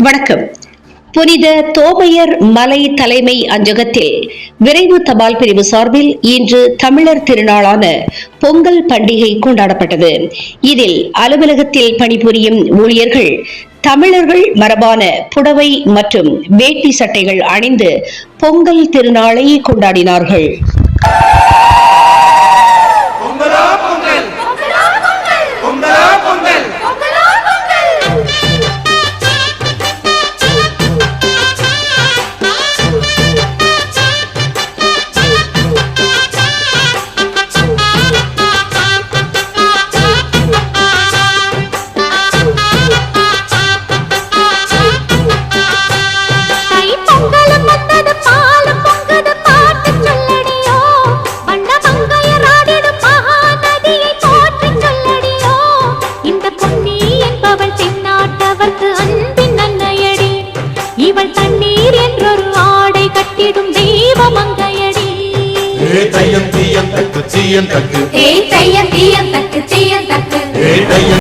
வணக்கம். புனித தோமையர் மலை தலைமை அஞ்சகத்தில் விரைவு தபால் பிரிவு சார்பில் இன்று தமிழர் திருநாளான பொங்கல் பண்டிகை கொண்டாடப்பட்டது. இதில் அலுவலகத்தில் பணிபுரியும் ஊழியர்கள் தமிழர்கள் மரபான புடவை மற்றும் வேட்டி சட்டைகள் அணிந்து பொங்கல் திருநாளை கொண்டாடினார்கள். தையம் தீயம் தக்கு